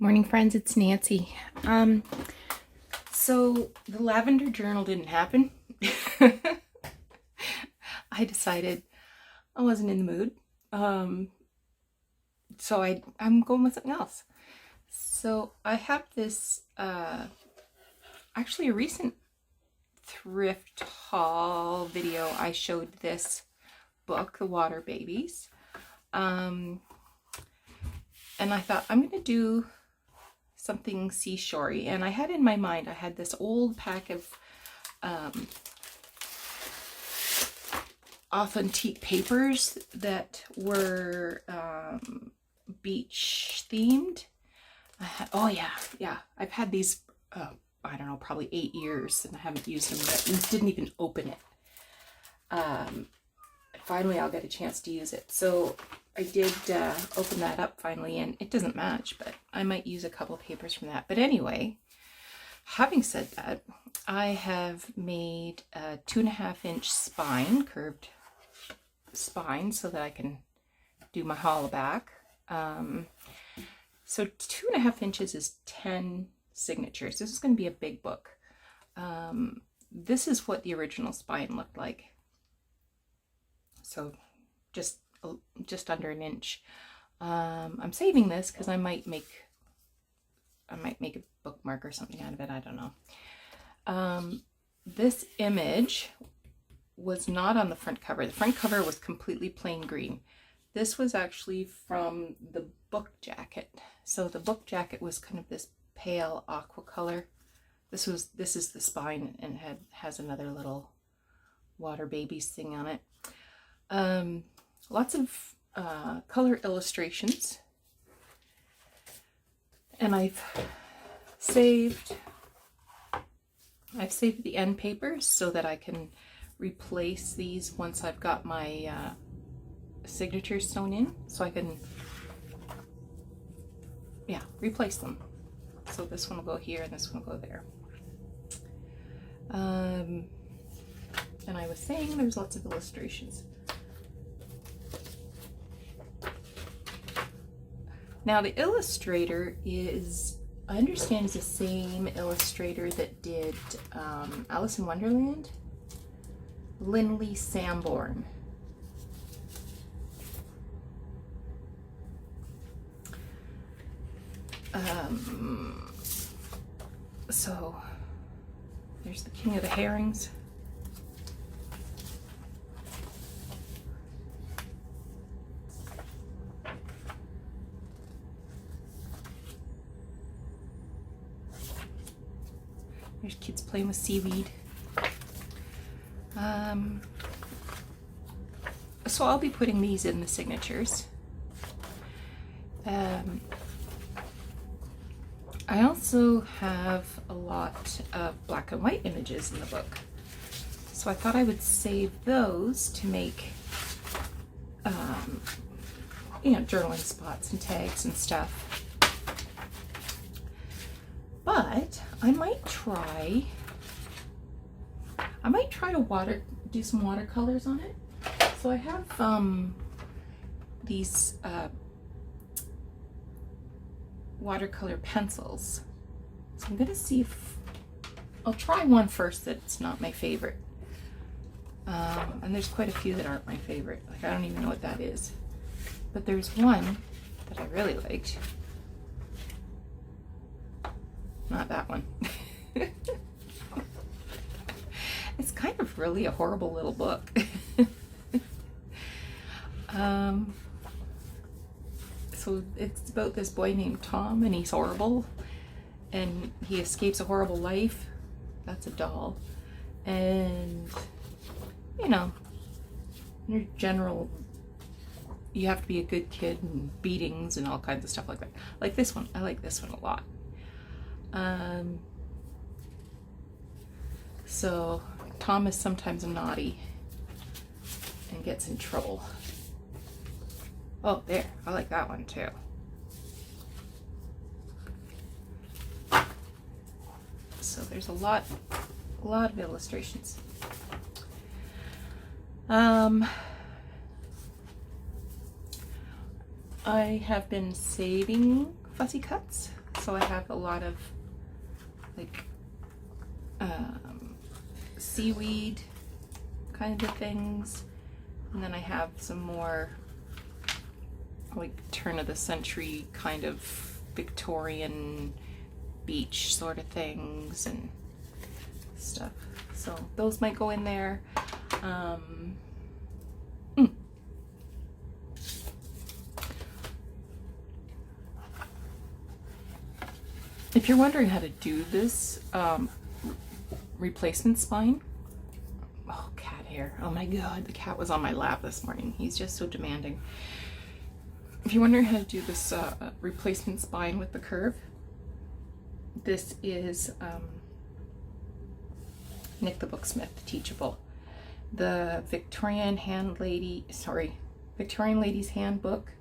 Morning friends, it's Nancy. So the lavender journal didn't happen. I decided I wasn't in the mood. So I'm going with something else. So I have this, actually a recent thrift haul video. I showed this book, The Water Babies. And I thought I'm going to do something seashore-y, and I had in my mind, I had this old pack of authentic papers that were beach themed. Oh yeah, I've had these, I don't know, probably 8 years, and I haven't used them yet, and didn't even open it. Finally I'll get a chance to use it. So I did open that up finally, and it doesn't match, but I might use a couple of papers from that. But anyway, having said that, I have made a 2.5-inch spine, curved spine, so that I can do my hollow back. So 2.5 inches is 10 signatures. This is going to be a big book. This is what the original spine looked like. So just under an inch. I'm saving this because I might make a bookmark or something out of it. I don't know. This image was not on the front cover. The front cover was completely plain green. This was actually from the book jacket. So the book jacket was kind of this pale aqua color. This is the spine, and has another little water babies thing on it. Lots of color illustrations, and I've saved the end papers so that I can replace these once I've got my signatures sewn in, so I can replace them. So this one will go here and this one will go there. And I was saying there's lots of illustrations. Now the illustrator is, I understand, is the same illustrator that did Alice in Wonderland, Linley Sambourne. So there's the King of the Herrings. There's kids playing with seaweed. So I'll be putting these in the signatures. I also have a lot of black and white images in the book. So I thought I would save those to make, journaling spots and tags and stuff. But I might try to do some watercolors on it. So I have these watercolor pencils. So I'm gonna see if I'll try one first that's not my favorite. And there's quite a few that aren't my favorite. Like, I don't even know what that is. But there's one that I really liked. Not that one. It's kind of really a horrible little book. So it's about this boy named Tom, and he's horrible, and he escapes a horrible life. That's a doll. And your general, you have to be a good kid, and beatings and all kinds of stuff like that. Like this one, I like this one a lot. So Tom is sometimes naughty and gets in trouble. Oh, there, I like that one too. So there's a lot of illustrations. I have been saving fussy cuts So I have a lot of like seaweed kind of things, and then I have some more like turn of the century kind of Victorian beach sort of things and stuff. So those might go in there. If you're wondering how to do this replacement spine, oh, cat hair, oh my god, the cat was on my lap this morning. He's just so demanding. If you're wondering how to do this replacement spine with the curve, this is Nick the Booksmith Teachable. The Victorian Lady's Handbook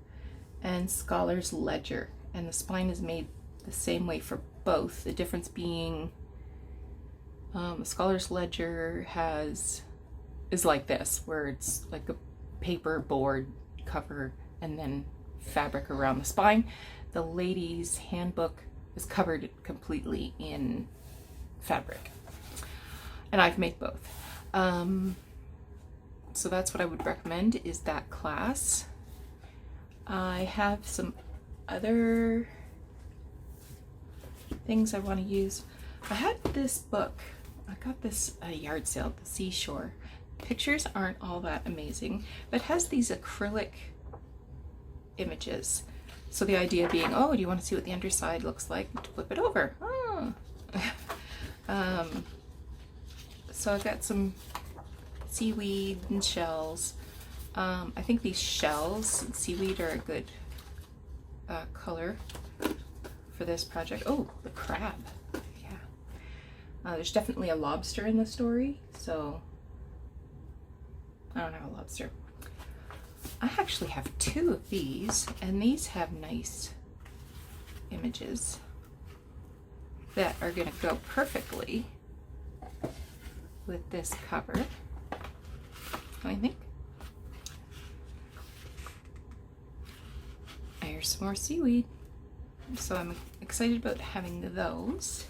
and Scholar's Ledger. And the spine is made the same way for both. The difference being the Scholar's Ledger is like this, where it's like a paper board cover and then fabric around the spine. The Lady's Handbook is covered completely in fabric. And I've made both. So that's what I would recommend, is that class. I have some other things I want to use. I had this book. I got this at a yard sale at the seashore. Pictures aren't all that amazing, but it has these acrylic images. So the idea being, oh, do you want to see what the underside looks like? Flip it over. Oh. So I got some seaweed and shells. I think these shells and seaweed are a good color for this project. Oh, the crab. Yeah. There's definitely a lobster in the story, so I don't have a lobster. I actually have two of these, and these have nice images that are going to go perfectly with this cover. I think. There's some more seaweed. So I'm excited about having those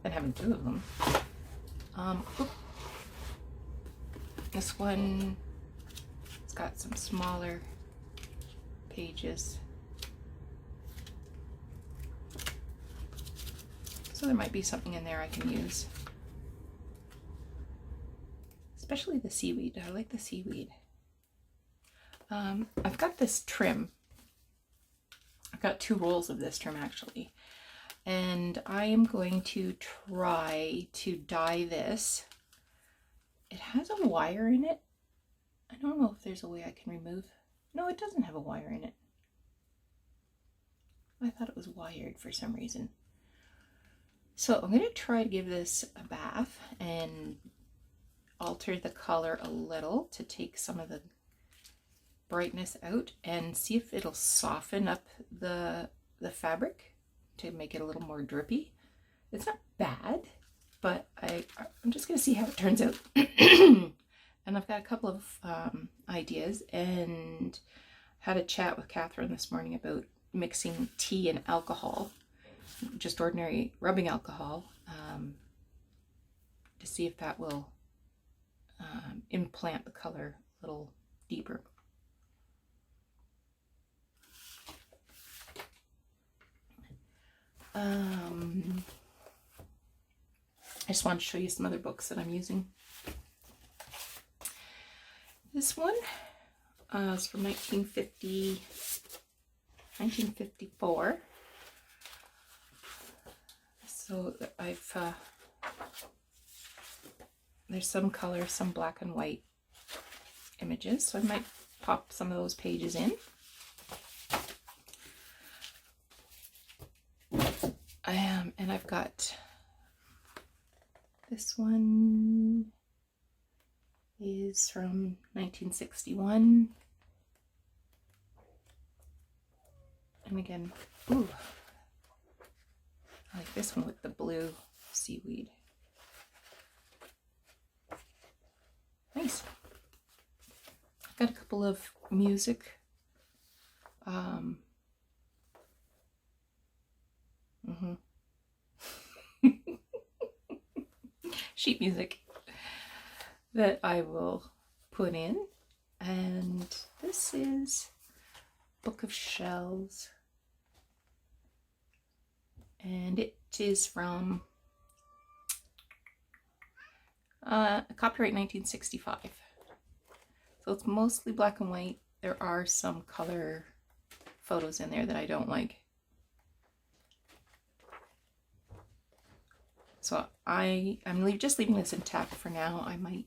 and having two of them. This one, it's got some smaller pages. So there might be something in there I can use. Especially the seaweed. I like the seaweed. I've got this trim. I've got 2 rolls of this trim actually. And I am going to try to dye this. It has a wire in it. I don't know if there's a way I can remove. No, it doesn't have a wire in it. I thought it was wired for some reason. So I'm going to try to give this a bath and alter the color a little to take some of the brightness out and see if it'll soften up the fabric to make it a little more drippy. It's not bad, but I'm just going to see how it turns out. And I've got a couple of ideas, and had a chat with Catherine this morning about mixing tea and alcohol, just ordinary rubbing alcohol, to see if that will implant the color a little deeper. I just wanted to show you some other books that I'm using. This one is from 1954. So I've there's some color, some black and white images, so I might pop some of those pages in. And I've got this one is from 1961. And again, ooh, I like this one with the blue seaweed. Nice. I've got a couple of music. sheet music that I will put in. And this is Book of Shells. And it is from copyright 1965. So it's mostly black and white. There are some color photos in there that I don't like. So I'm just leaving this intact for now. I might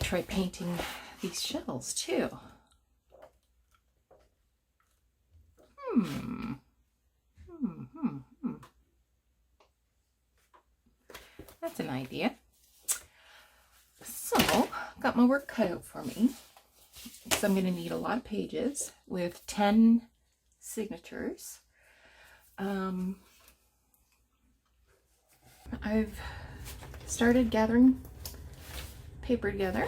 try painting these shells too. That's an idea. So, got my work cut out for me. So I'm going to need a lot of pages with 10 signatures. I've started gathering paper together.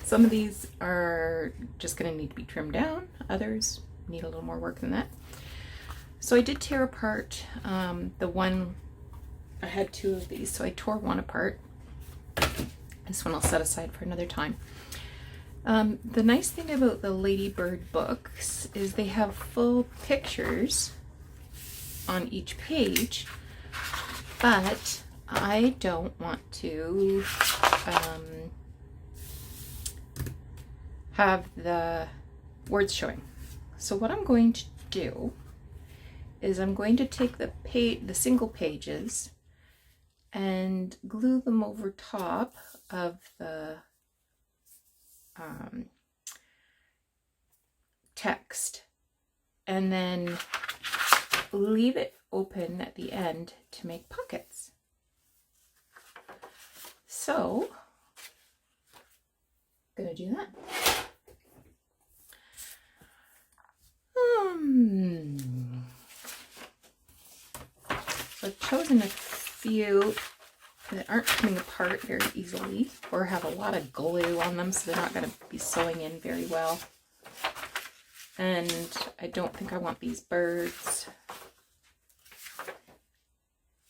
Some of these are just going to need to be trimmed down. Others need a little more work than that. So I did tear apart the one. I had 2 of these, so I tore one apart. This one I'll set aside for another time. The nice thing about the Ladybird books is they have full pictures on each page, but I don't want to have the words showing. So what I'm going to do is I'm going to take the single pages and glue them over top of the text, and then leave it open at the end to make pockets. So I'm gonna do that. So I've chosen a few that aren't coming apart very easily or have a lot of glue on them, so they're not going to be sewing in very well. And I don't think I want these birds.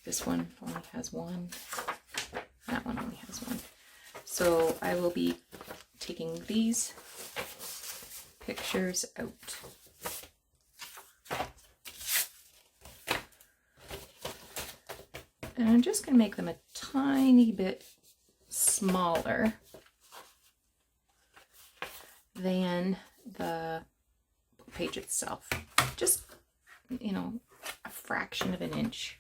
This one only has one. That one only has one. So I will be taking these pictures out. And I'm just going to make them a tiny bit smaller than the page itself. Just, you know, a fraction of an inch.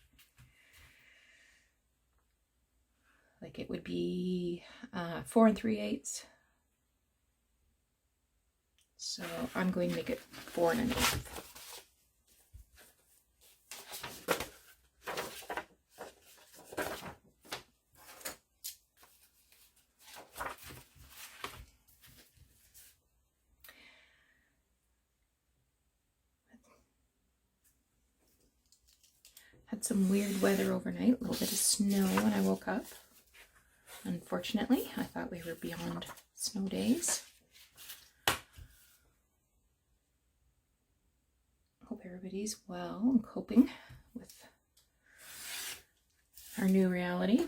Like it would be 4 3/8. So I'm going to make it 4 1/8. Had some weird weather overnight, a little bit of snow when I woke up. Unfortunately, I thought we were beyond snow days. Hope everybody's well and coping with our new reality.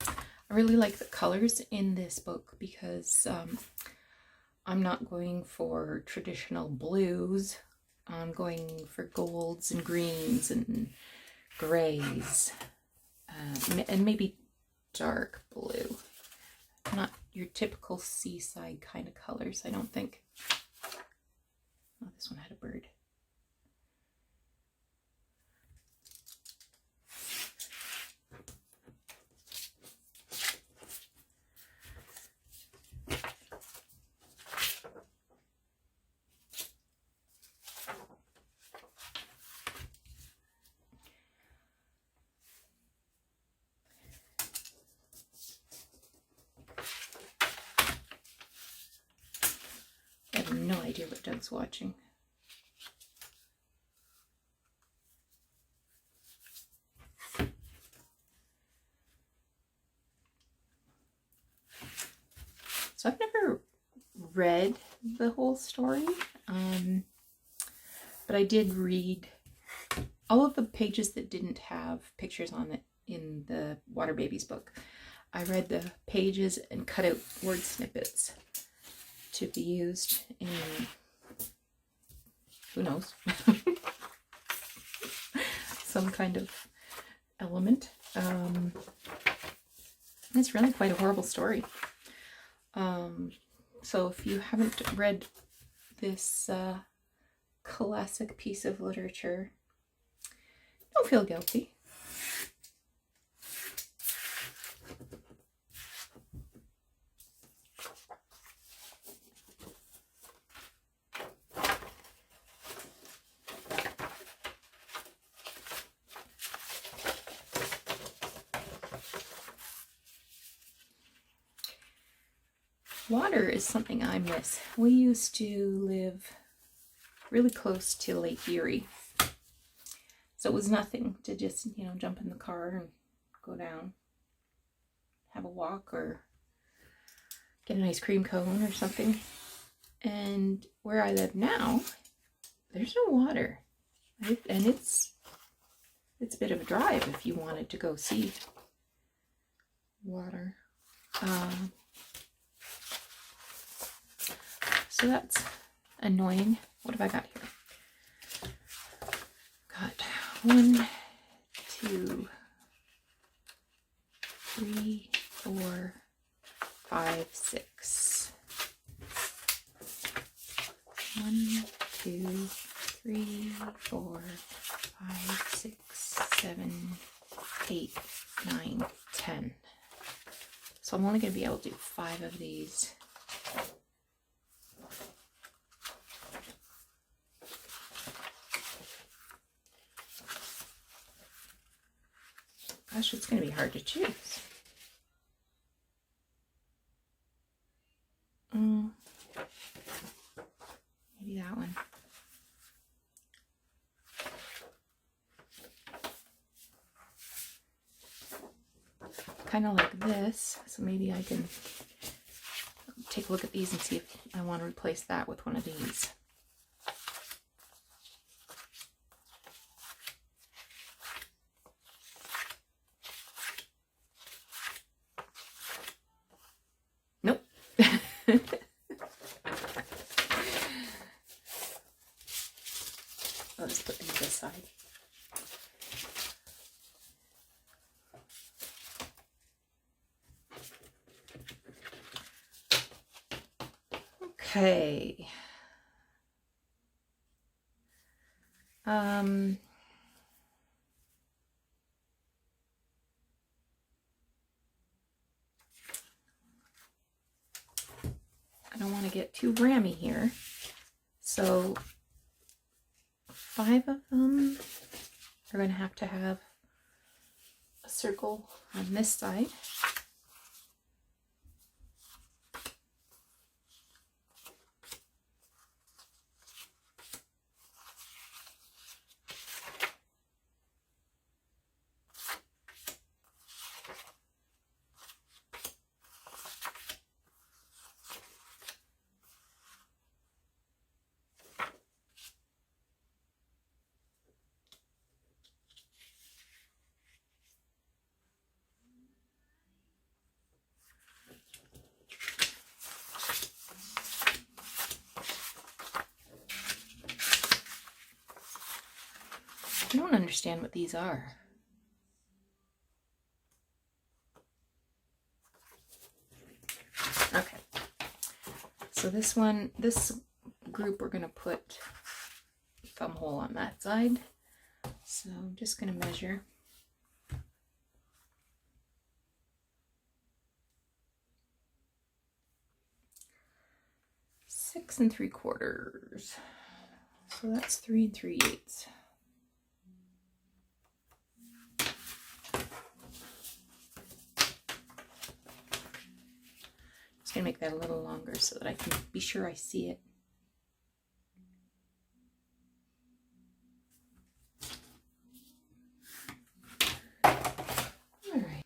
I really like the colors in this book because I'm not going for traditional blues. I'm going for golds and greens and grays, and maybe dark blue. Not your typical seaside kind of colors, I don't think. Oh, this one had a bird. I have no idea what Doug's watching. So I've never read the whole story, but I did read all of the pages that didn't have pictures on it in the Water Babies book. I read the pages and cut out word snippets to be used in, who knows, some kind of element. It's really quite a horrible story. So if you haven't read this classic piece of literature, don't feel guilty. Water is something I miss. We used to live really close to Lake Erie. So it was nothing to just, jump in the car and go down, have a walk, or get an ice cream cone or something. And where I live now, there's no water. And it's a bit of a drive if you wanted to go see water. So that's annoying. What have I got here? Got 1, 2, 3, 4, 5, 6. 1, 2, 3, 4, 5, 6, 7, 8, 9, 10. So I'm only going to be able to do 5 of these. Gosh, it's going to be hard to choose. Maybe that one. Kind of like this, so maybe I can take a look at these and see if I want to replace that with one of these. Nope. I'll just put these aside. Okay. I don't want to get too rammy here. So 5 of them are going to have a circle on this side. I don't understand what these are. Okay. So this group we're going to put a thumb hole on that side. So I'm just going to measure. Six and 3/4. So that's 3 3/8. Just gonna make that a little longer so that I can be sure I see it. All right.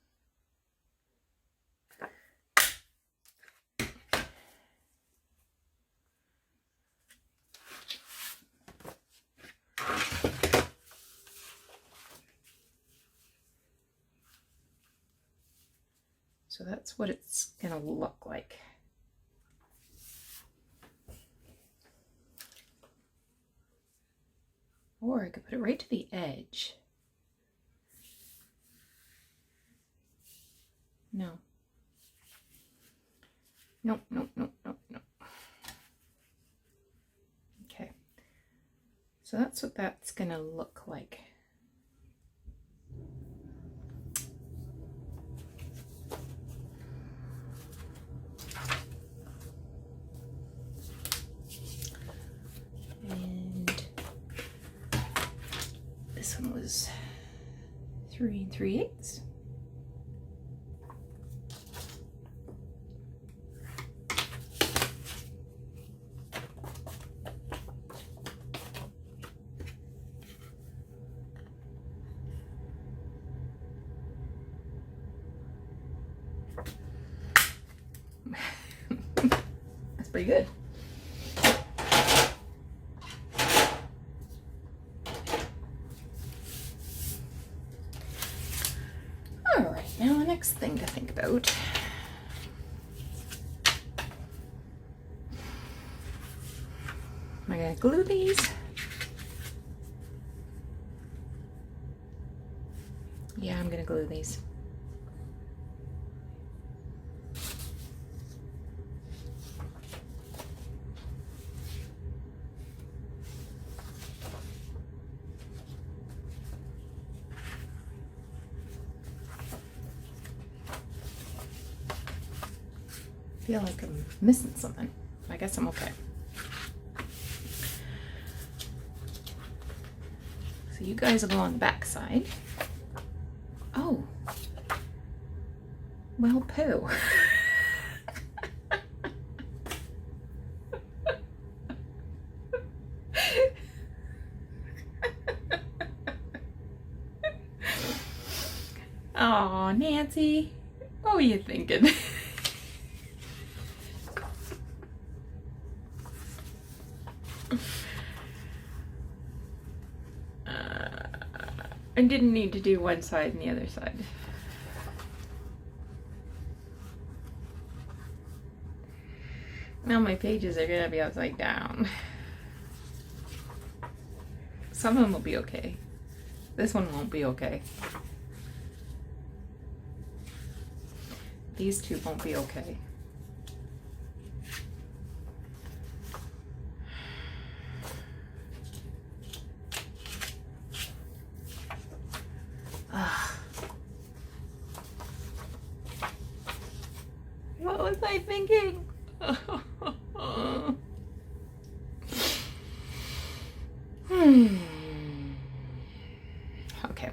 So that's what it's gonna look like. Or I could put it right to the edge. No. Nope, nope, nope, nope, nope. Okay. So that's what that's gonna look like. And this one was 3 3/8. That's pretty good. All right, now the next thing to think about. Am I gonna glue these? Yeah, I'm gonna glue these. I feel like I'm missing something. I guess I'm okay. So you guys will go on the back side. Oh. Well, poo. Oh, Nancy. What were you thinking? I didn't need to do one side and the other side. Now my pages are gonna be upside down. Some of them will be okay. This one won't be okay. These two won't be okay. What was I thinking? Okay.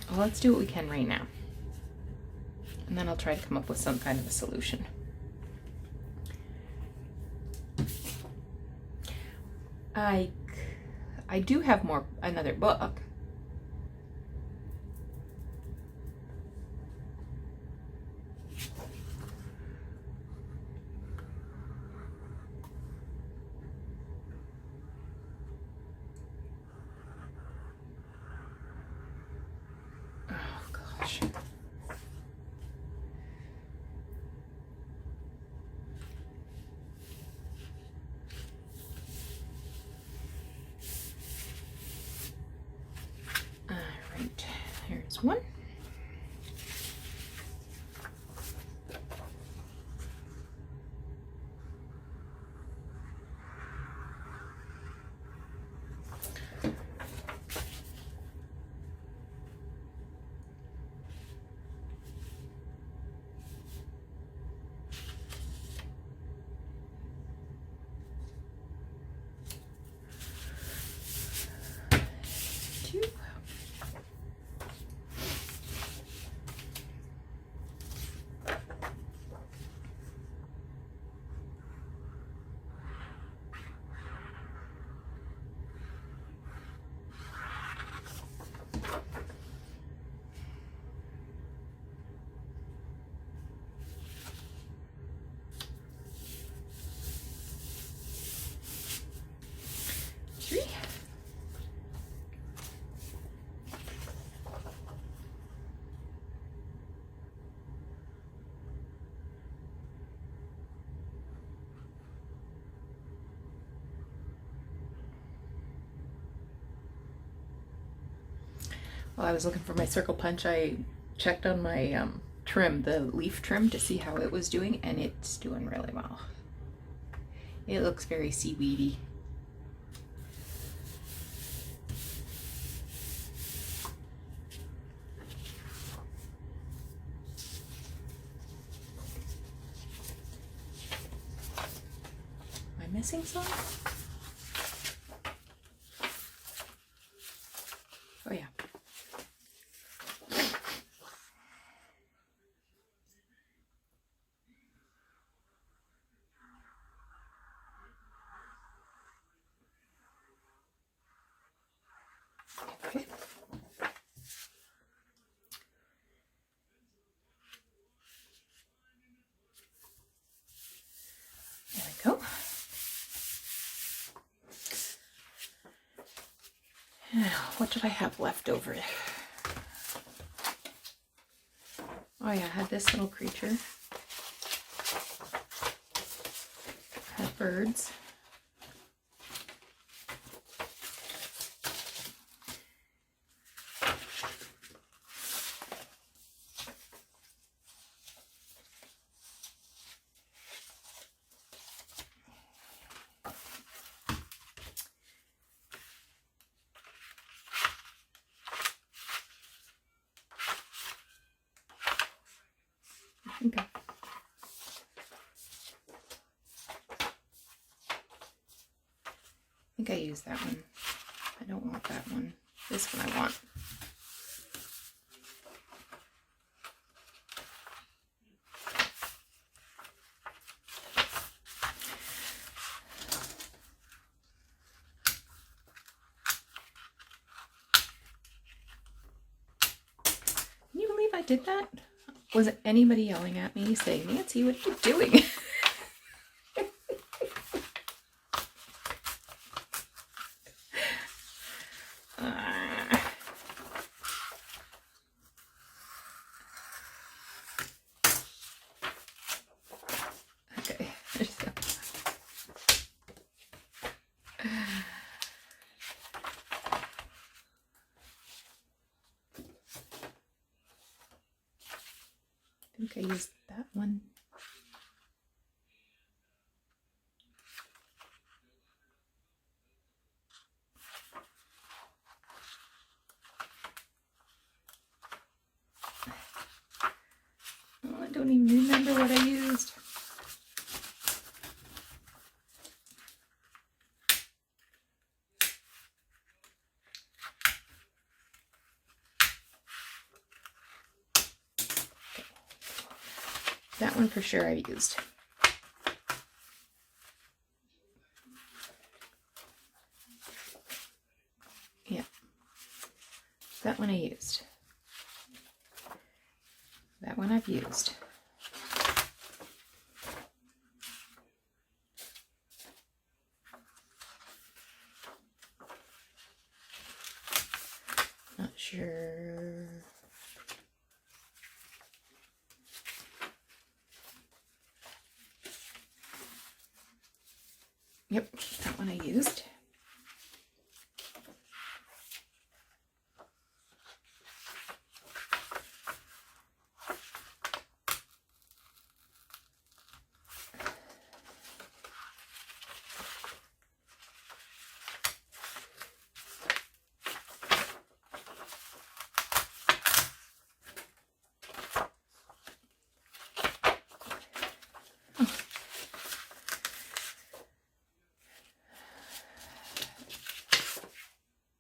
Well, let's do what we can right now. And then I'll try to come up with some kind of a solution. I do have another book. Oh gosh. Here's one. While I was looking for my circle punch, I checked on my trim, the leaf trim, to see how it was doing, and it's doing really well. It looks very seaweedy. Am I missing some? Oh yeah. Okay. There we go. Now, what did I have left over? Oh yeah, I had this little creature. Had birds. Okay. I think I used that one. I don't want that one. This one I want. Can you believe I did that? Was anybody yelling at me saying, Nancy, what are you doing? Okay. I think I used that one. Oh, I don't even remember what I used. That one for sure I used. Yeah. That one I used. That one I've used. Not sure. Yep, that one I used.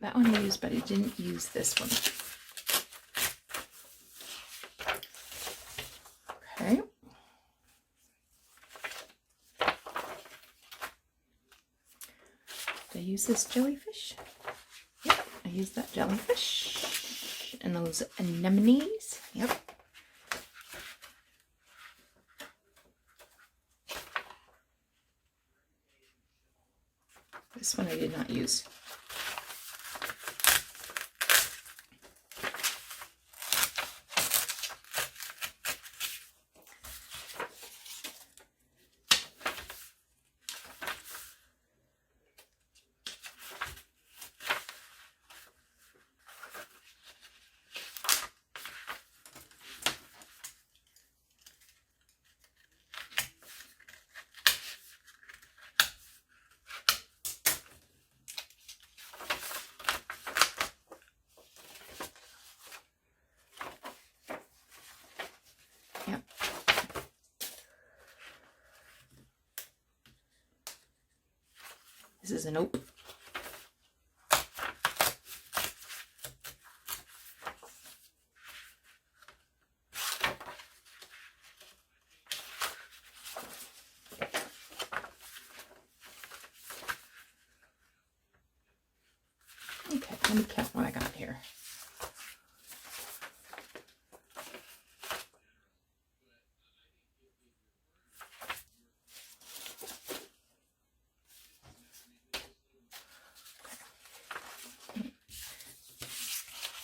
That one I used, but I didn't use this one. Okay. Did I use this jellyfish? Yep, I used that jellyfish. And those anemones. Yep. This one I did not use. This is a nope. Okay, let me count what I got here.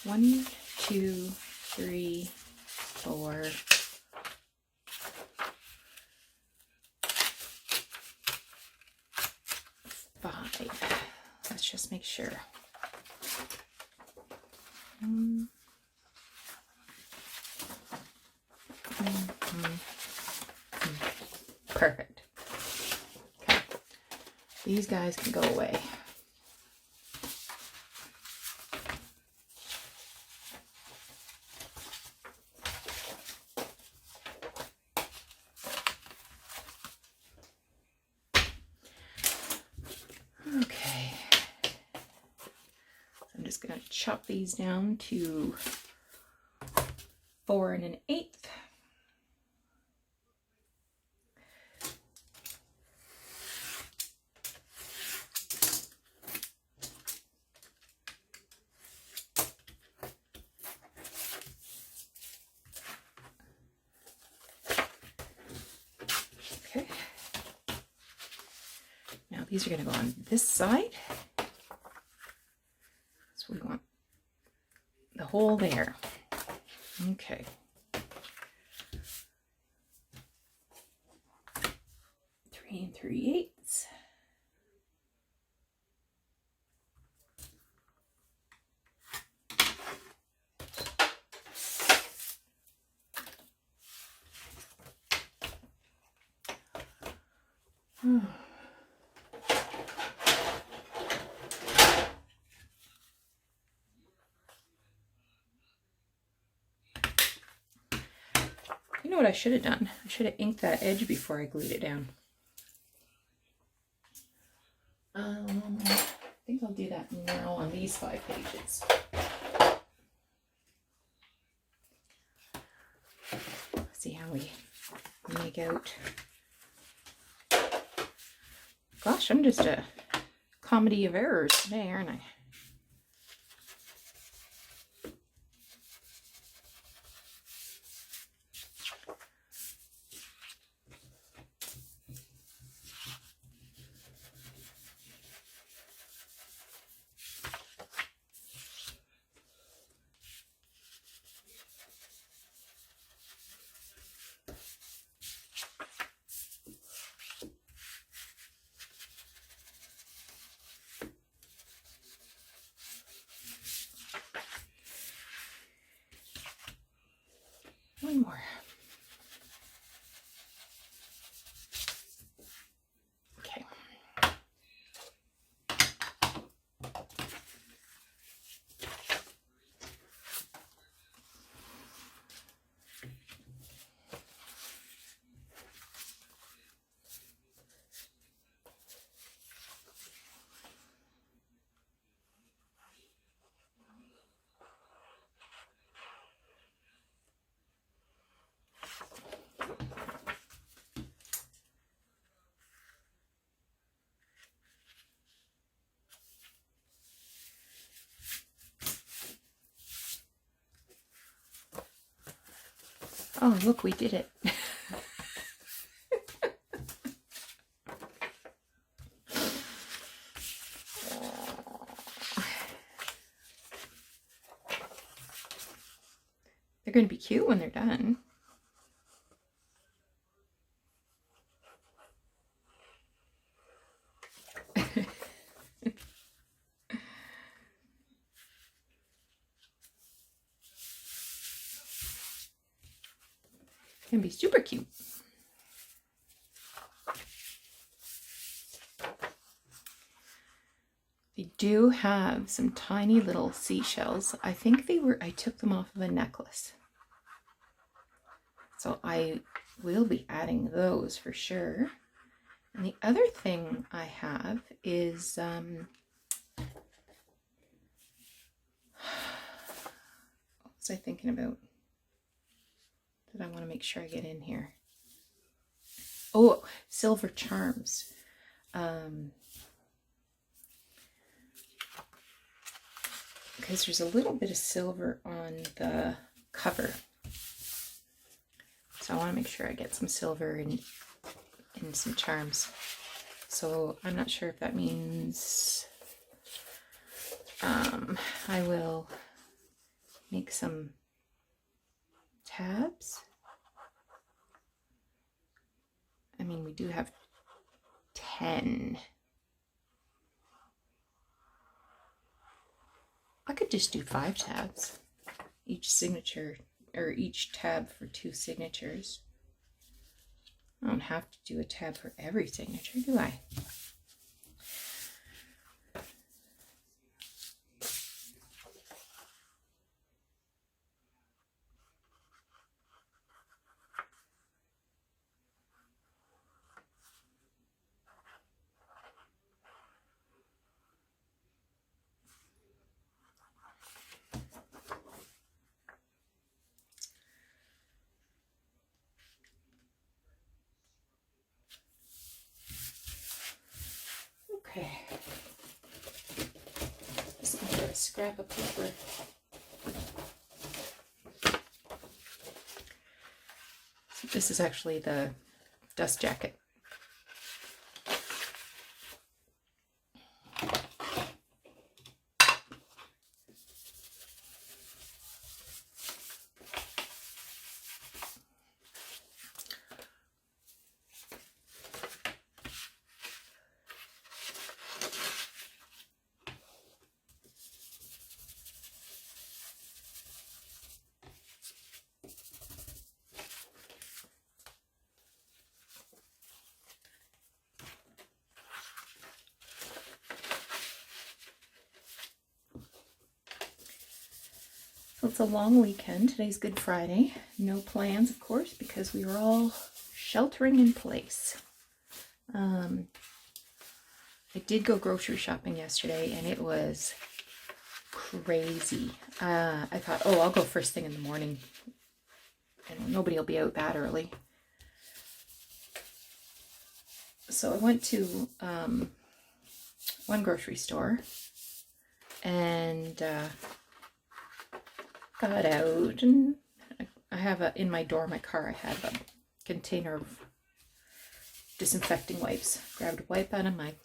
One, two, three, four, five. Let's just make sure. Perfect. Okay. These guys can go away. Okay. So I'm just going to chop these down to 4 1/8. Okay. Now these are going to go on this side. So we want the hole there. Okay. 3 3/8. You know what I should have done? I should have inked that edge before I glued it down. I think I'll do that now on these 5 pages. See how we make out. Gosh, I'm just a comedy of errors today, aren't I? One more. Okay. Oh, look, we did it. They're going to be cute when they're done. Can be super cute. They do have some tiny little seashells. I think I took them off of a necklace. So I will be adding those for sure. And the other thing I have is what was I thinking about that I want to make sure I get in here? Oh, silver charms. Because there's a little bit of silver on the cover. So I want to make sure I get some silver in some charms. So I'm not sure if that means I will make some tabs. I mean, we do have 10. I could just do 5 tabs. Each signature, or each tab for 2 signatures. I don't have to do a tab for every signature, do I? Okay. Just gonna get a scrap of paper. So this is actually the dust jacket. So it's a long weekend. Today's Good Friday. No plans, of course, because we were all sheltering in place. I did go grocery shopping yesterday, and it was crazy. I thought, oh, I'll go first thing in the morning, and nobody will be out that early. So I went to one grocery store, and got out, and I have in my door, my car, I have a container of disinfecting wipes. Grabbed a wipe out of my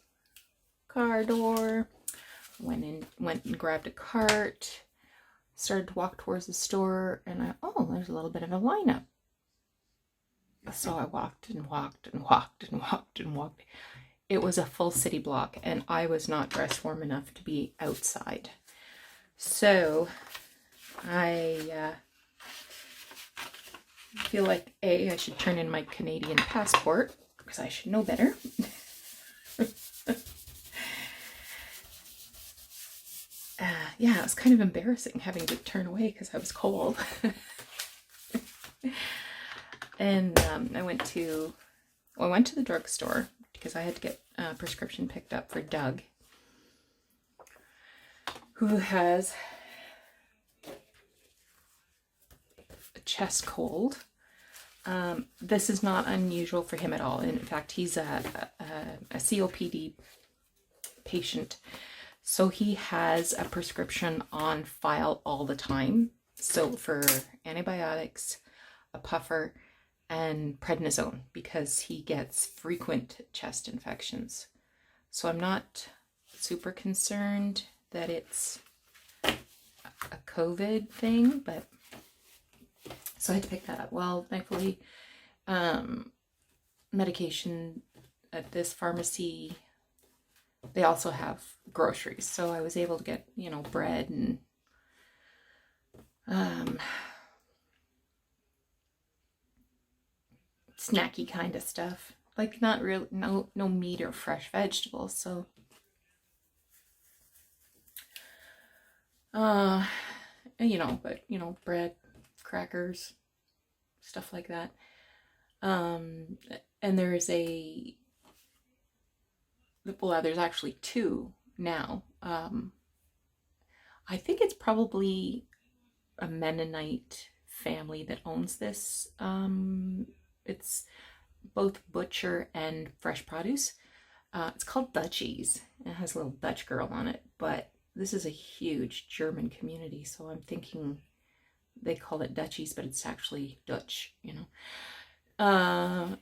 car door, went and grabbed a cart, started to walk towards the store, and there's a little bit of a lineup. So I walked and walked and walked and walked and walked. It was a full city block, and I was not dressed warm enough to be outside. So I feel like I should turn in my Canadian passport, because I should know better. Yeah, it was kind of embarrassing having to turn away because I was cold. And I went to the drugstore because I had to get a prescription picked up for Doug, who has a chest cold. This is not unusual for him at all. In fact, he's a COPD patient, so he has a prescription on file all the time. So for antibiotics, a puffer, and prednisone, because he gets frequent chest infections. So I'm not super concerned that it's a COVID thing, but so I had to pick that up. Well, thankfully, medication at this pharmacy, they also have groceries, so I was able to get, bread and snacky kind of stuff, like not real, no meat or fresh vegetables. So bread, crackers, stuff like that. And there is a well, there's actually two now. I think it's probably a Mennonite family that owns this. It's both butcher and fresh produce. It's called Dutchies. It has a little Dutch girl on it, but this is a huge German community, so I'm thinking they call it Dutchies, but it's actually Dutch, you know.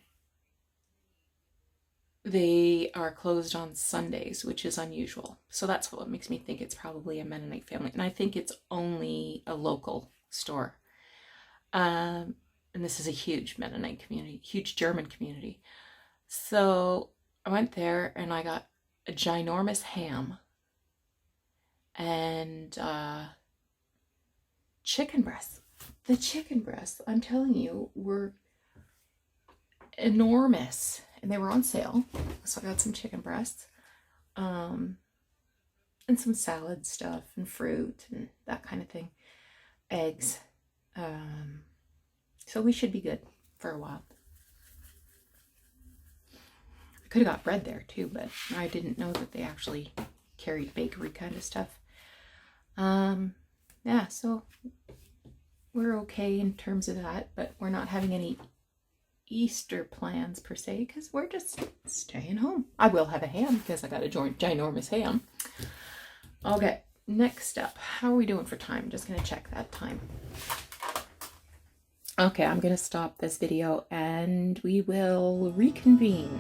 They are closed on Sundays, which is unusual. So that's what makes me think it's probably a Mennonite family. And I think it's only a local store. And this is a huge Mennonite community, huge German community. So I went there and I got a ginormous ham and chicken breasts. The chicken breasts, I'm telling you, were enormous. And they were on sale. So I got some chicken breasts. And some salad stuff and fruit and that kind of thing. Eggs. So we should be good for a while. I could have got bread there too, but I didn't know that they actually carried bakery kind of stuff. Yeah, so we're okay in terms of that, but we're not having any Easter plans per se because we're just staying home. I will have a ham because I got a ginormous ham. Okay, next up, how are we doing for time? Just gonna check that time. Okay, I'm gonna stop this video and we will reconvene.